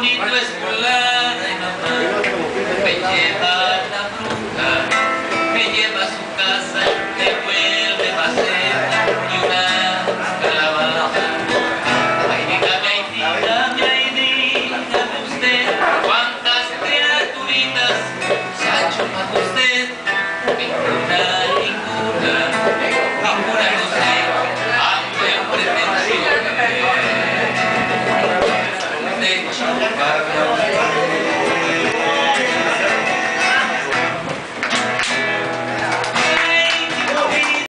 bonito es volar, ay mamá. Me lleva a la bruja, me lleva a su casa, me vuelve maceta y una calabaza. Ay, dígame usted, ¿cuántas criaturitas se ha chupado usted?